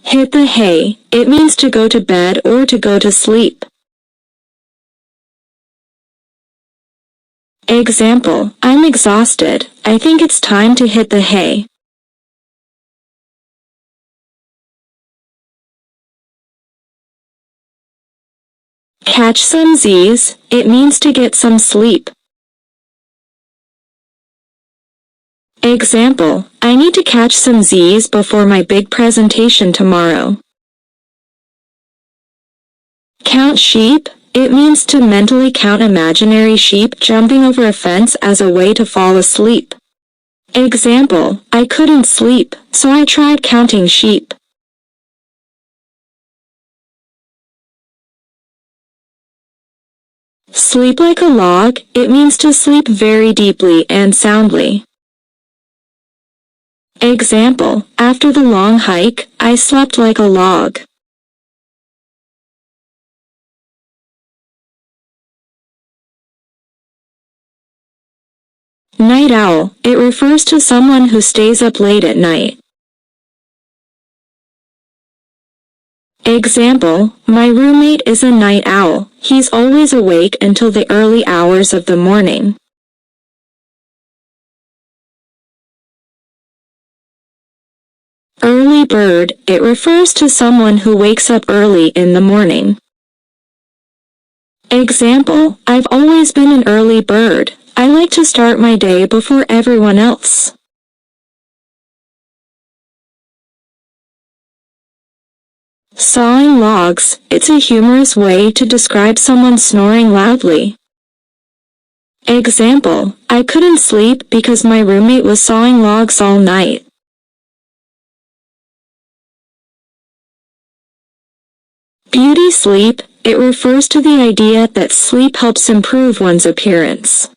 Hit the hay. It means to go to bed or to go to sleep. Example, I'm exhausted. I think it's time to hit the hay. Catch some Z's. It means to get some sleep. Example, I need to catch some Z's before my big presentation tomorrow. Count sheep. It means to mentally count imaginary sheep jumping over a fence as a way to fall asleep. Example, I couldn't sleep, so I tried counting sheep. Sleep like a log. It means to sleep very deeply and soundly. Example, after the long hike, I slept like a log. Night owl. It refers to someone who stays up late at night. Example, my roommate is a night owl. He's always awake until the early hours of the morning. Early bird. It refers to someone who wakes up early in the morning. Example, I've always been an early bird. I like to start my day before everyone else. Sawing logs. It's a humorous way to describe someone snoring loudly. Example, I couldn't sleep because my roommate was sawing logs all night. Beauty sleep. It refers to the idea that sleep helps improve one's appearance.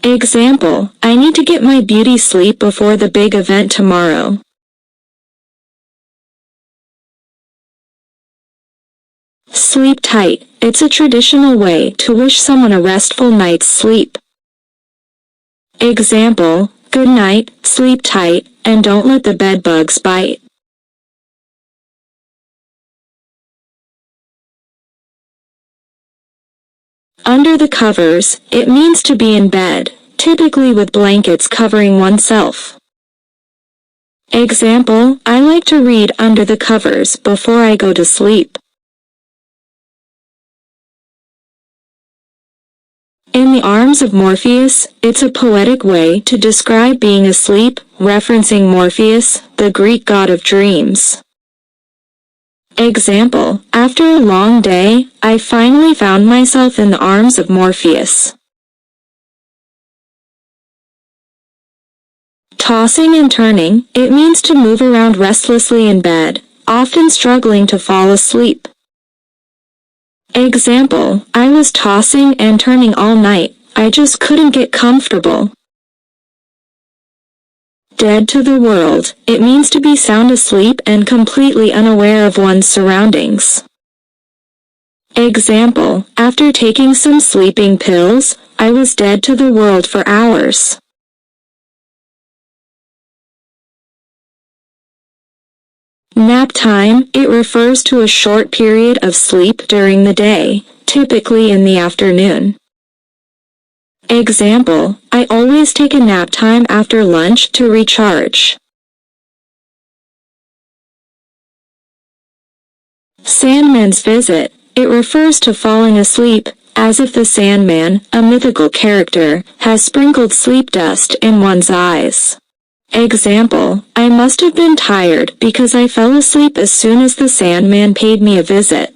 Example, I need to get my beauty sleep before the big event tomorrow. Sleep tight. It's a traditional way to wish someone a restful night's sleep. Example, good night, sleep tight, and don't let the bed bugs bite. Under the covers. It means to be in bed, typically with blankets covering oneself. Example, I like to read under the covers before I go to sleep. In the arms of Morpheus. It's a poetic way to describe being asleep, referencing Morpheus, the Greek god of dreams. Example, after a long day, I finally found myself in the arms of Morpheus. Tossing and turning. It means to move around restlessly in bed, often struggling to fall asleep. Example, I was tossing and turning all night. I just couldn't get comfortable. Dead to the world. It means to be sound asleep and completely unaware of one's surroundings. Example, after taking some sleeping pills, I was dead to the world for hours. Nap time. It refers to a short period of sleep during the day, typically in the afternoon. Example, I always take a nap time after lunch to recharge. Sandman's visit. It refers to falling asleep, as if the Sandman, a mythical character, has sprinkled sleep dust in one's eyes. Example, I must have been tired because I fell asleep as soon as the Sandman paid me a visit.